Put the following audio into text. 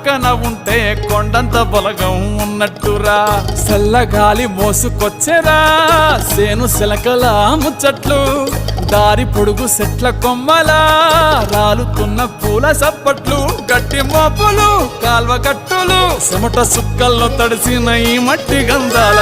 పక్కన ఉంటే కొండంత బలగం ఉన్నట్టురా చల్లగాలి మోసుకొచ్చెరా సేను శిలకల ముచ్చట్లు దారి పొడుగు చెట్ల కొమ్మలా రాలుతున్న పూల సప్పట్లు గట్టి మోపులు కాల్వ కట్టులు చెమట సుక్కల్లో తడిసిన ఈ మట్టి గంధాల